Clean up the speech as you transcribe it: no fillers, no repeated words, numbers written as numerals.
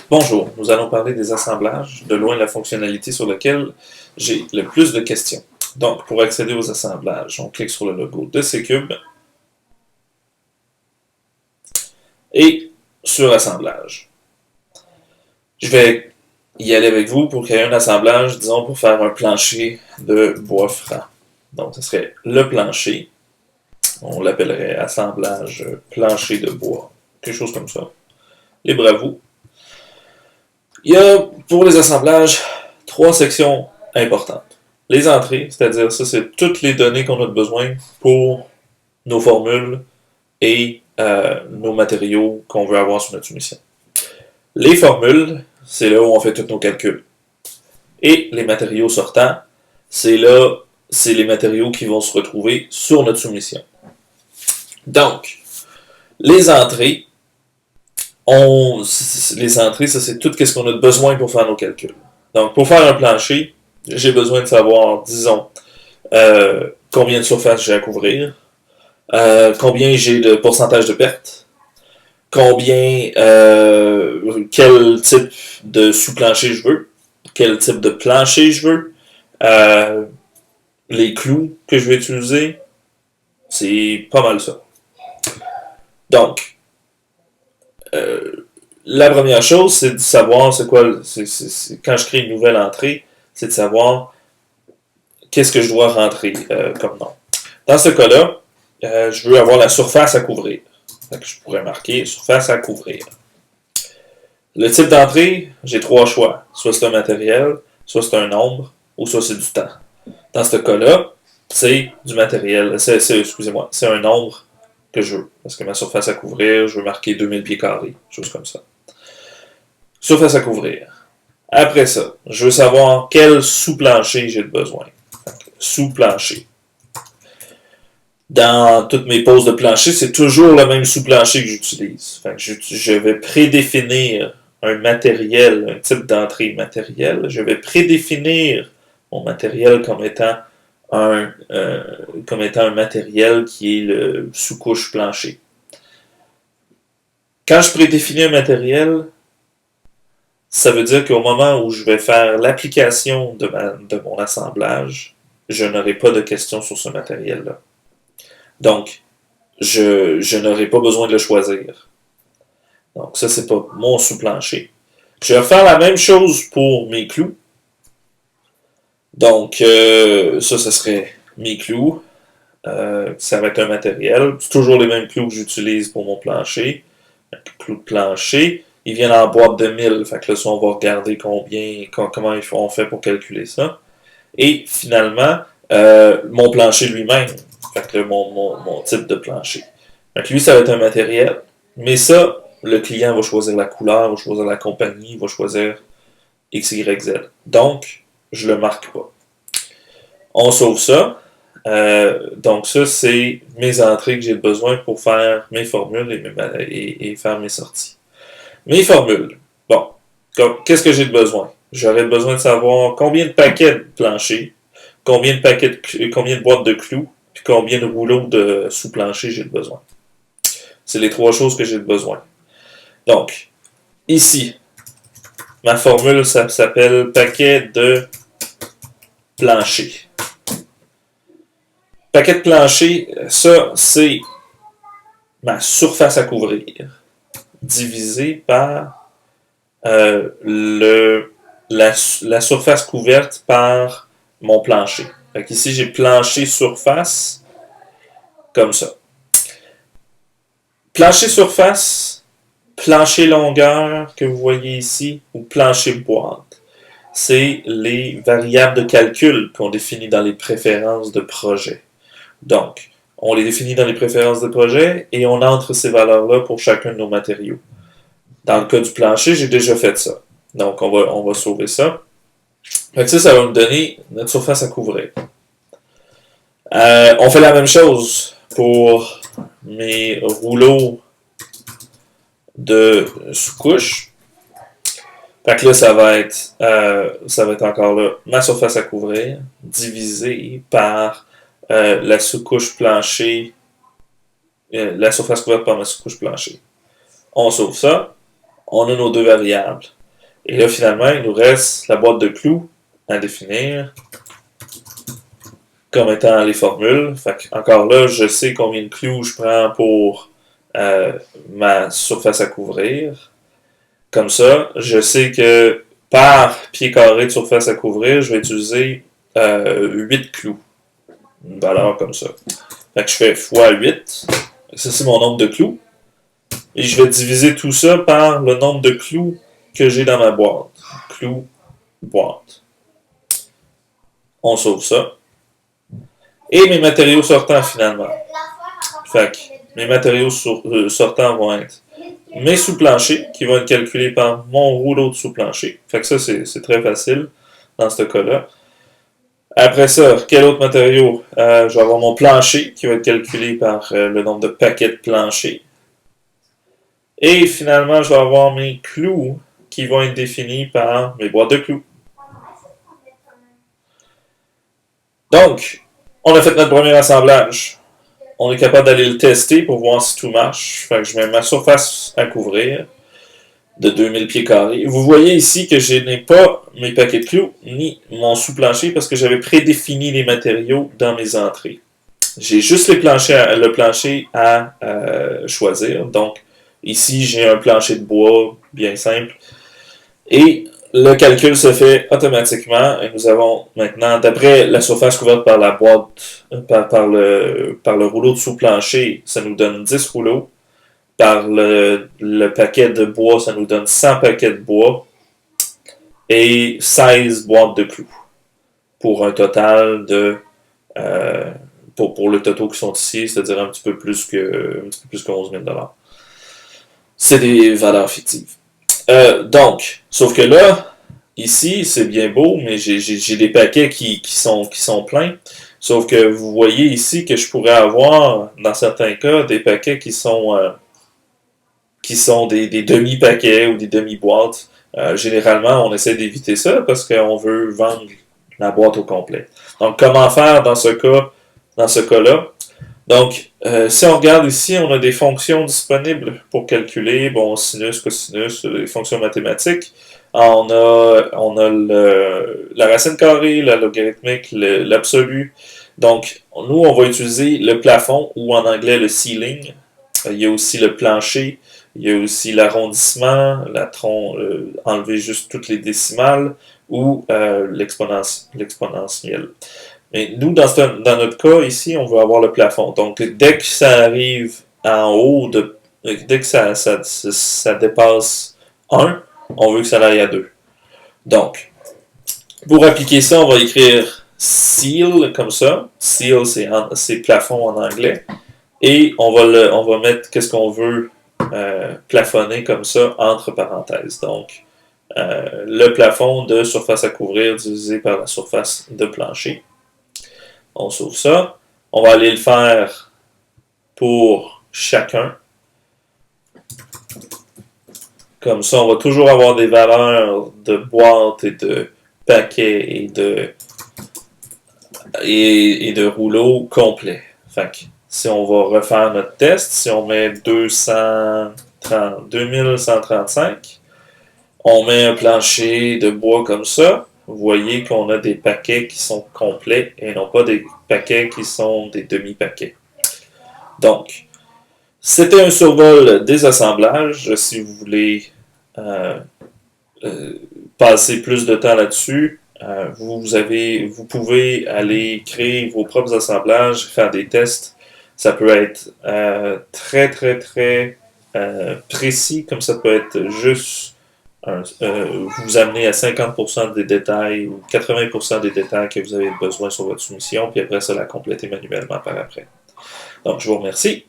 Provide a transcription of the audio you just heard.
Bonjour, nous allons parler des assemblages, de loin la fonctionnalité sur laquelle j'ai le plus de questions. Donc, pour accéder aux assemblages, on clique sur le logo de C-Cube et sur Assemblage. Je vais y aller avec vous pour créer un assemblage, disons pour faire un plancher de bois franc. Donc, ce serait le plancher. On l'appellerait assemblage plancher de bois, quelque chose comme ça. Libre à vous. Il y a, pour les assemblages, 3 sections importantes. Les entrées, c'est-à-dire ça, c'est toutes les données qu'on a besoin pour nos formules et nos matériaux qu'on veut avoir sur notre soumission. Les formules, c'est là où on fait tous nos calculs. Et les matériaux sortants, c'est là, c'est les matériaux qui vont se retrouver sur notre soumission. Donc, les entrées, ça c'est tout ce qu'on a besoin pour faire nos calculs. Donc, pour faire un plancher, j'ai besoin de savoir, disons, combien de surface j'ai à couvrir, combien j'ai de pourcentage de perte, combien, quel type de sous-plancher je veux, quel type de plancher je veux, les clous que je vais utiliser, c'est pas mal ça. Donc, la première chose, c'est de savoir c'est quoi, quand je crée une nouvelle entrée, c'est de savoir qu'est-ce que je dois rentrer comme nom. Dans ce cas-là, je veux avoir la surface à couvrir. Donc, je pourrais marquer surface à couvrir. Le type d'entrée, j'ai 3 choix. Soit c'est un matériel, soit c'est un nombre, ou soit c'est du temps. Dans ce cas-là, c'est du matériel. Excusez-moi, c'est un nombre que je veux. Parce que ma surface à couvrir, je veux marquer 2000 pieds carrés, chose comme ça. Surface à couvrir. Après ça, je veux savoir quel sous-plancher j'ai besoin. Sous-plancher. Dans toutes mes poses de plancher, c'est toujours le même sous-plancher que j'utilise. Je vais prédéfinir un matériel, un type d'entrée matériel. Je vais prédéfinir mon matériel comme étant un matériel qui est le sous-couche plancher. Quand je prédéfinis un matériel, ça veut dire qu'au moment où je vais faire l'application de mon assemblage, je n'aurai pas de questions sur ce matériel-là. Donc, je n'aurai pas besoin de le choisir. Donc, ça, c'est pas mon sous-plancher. Je vais faire la même chose pour mes clous. Donc, ça serait mes clous. Ça va être un matériel. C'est toujours les mêmes clous que j'utilise pour mon plancher. Clous de plancher. Ils viennent en boîte de 1000. Fait que là, on va regarder comment on fait pour calculer ça. Et finalement, mon plancher lui-même. Fait que là, mon type de plancher. Donc lui, ça va être un matériel. Mais ça, le client va choisir la couleur, va choisir la compagnie, va choisir X, Y, Z. Donc, je le marque pas. On sauve ça. Donc ça, c'est mes entrées que j'ai besoin pour faire mes formules et faire mes sorties. Mes formules. Bon, qu'est-ce que j'ai besoin? J'aurais besoin de savoir combien de paquets de plancher, combien de boîtes de clous, puis combien de rouleaux de sous-plancher j'ai besoin. C'est les 3 choses que j'ai besoin. Donc, ici, ma formule, ça s'appelle paquet de plancher. Paquet de plancher, ça, c'est ma surface à couvrir, divisé par la surface couverte par mon plancher. Fait ici, j'ai plancher surface, comme ça. Plancher surface, plancher longueur que vous voyez ici, ou plancher boîte. C'est les variables de calcul qu'on définit dans les préférences de projet. Donc, on les définit dans les préférences de projet et on entre ces valeurs-là pour chacun de nos matériaux. Dans le cas du plancher, j'ai déjà fait ça. Donc, on va sauver ça. Fait ça va nous donner notre surface à couvrir. On fait la même chose pour mes rouleaux de sous-couche. Fait que là, ça va être encore là ma surface à couvrir divisée par la sous-couche plancher, la surface couverte par ma sous-couche plancher. On sauve ça. On a nos 2 variables. Et là, finalement, il nous reste la boîte de clous à définir comme étant les formules. Fait que, encore là, je sais combien de clous je prends pour ma surface à couvrir. Comme ça, je sais que par pied carré de surface à couvrir, je vais utiliser 8 clous. Une valeur comme ça. Fait que je fais fois 8. Ça, c'est mon nombre de clous. Et je vais diviser tout ça par le nombre de clous que j'ai dans ma boîte. Clous, boîte. On sauve ça. Et mes matériaux sortants, finalement. Fait que mes matériaux sortants vont être mes sous-planchers, qui vont être calculés par mon rouleau de sous-plancher. Fait que ça, c'est très facile dans ce cas-là. Après ça, quel autre matériau? Je vais avoir mon plancher, qui va être calculé par le nombre de paquets de plancher. Et finalement, je vais avoir mes clous, qui vont être définis par mes boîtes de clous. Donc, on a fait notre premier assemblage. On est capable d'aller le tester pour voir si tout marche. Fait que je mets ma surface à couvrir de 2000 pieds carrés. Vous voyez ici que je n'ai pas mes paquets de clous ni mon sous-plancher parce que j'avais prédéfini les matériaux dans mes entrées. J'ai juste le plancher à choisir. Donc, ici, j'ai un plancher de bois bien simple. Et le calcul se fait automatiquement et nous avons maintenant, d'après la surface couverte par la boîte, par le rouleau de sous-plancher, ça nous donne 10 rouleaux. Par le paquet de bois, ça nous donne 100 paquets de bois et 16 boîtes de clous. Pour un total de... pour le total qui sont ici, c'est-à-dire un petit peu plus que 11 000 $. C'est des valeurs fictives. Donc, sauf que là, ici, c'est bien beau, mais j'ai des paquets qui sont pleins. Sauf que vous voyez ici que je pourrais avoir, dans certains cas, des paquets qui sont des demi-paquets ou des demi-boîtes. Généralement, on essaie d'éviter ça parce qu'on veut vendre la boîte au complet. Donc, comment faire dans ce cas-là? Donc, si on regarde ici, on a des fonctions disponibles pour calculer, sinus, cosinus, les fonctions mathématiques. On a la racine carrée, la logarithmique, l'absolu. Donc, nous, on va utiliser le plafond ou en anglais le ceiling. Il y a aussi le plancher. Il y a aussi l'arrondissement, enlever juste toutes les décimales ou l'exponentiel. Mais nous, dans notre cas ici, on veut avoir le plafond. Donc, dès que ça arrive en haut, dès que ça dépasse 1, on veut que ça aille à 2. Donc, pour appliquer ça, on va écrire seal comme ça. Seal, c'est plafond en anglais. Et on va mettre qu'est-ce qu'on veut plafonner comme ça entre parenthèses. Donc, le plafond de surface à couvrir divisé par la surface de plancher. On sauve ça. On va aller le faire pour chacun. Comme ça, on va toujours avoir des valeurs de boîtes et de paquets et de rouleaux complets. Fait que, si on va refaire notre test, si on met 2135, on met un plancher de bois comme ça, vous voyez qu'on a des paquets qui sont complets et non pas des paquets qui sont des demi-paquets. Donc, c'était un survol des assemblages. Si vous voulez passer plus de temps là-dessus, vous pouvez aller créer vos propres assemblages, faire des tests. Ça peut être très, très, très précis, comme ça peut être juste vous amener à 50% des détails ou 80% des détails que vous avez besoin sur votre soumission, puis après ça, la compléter manuellement par après. Donc, je vous remercie.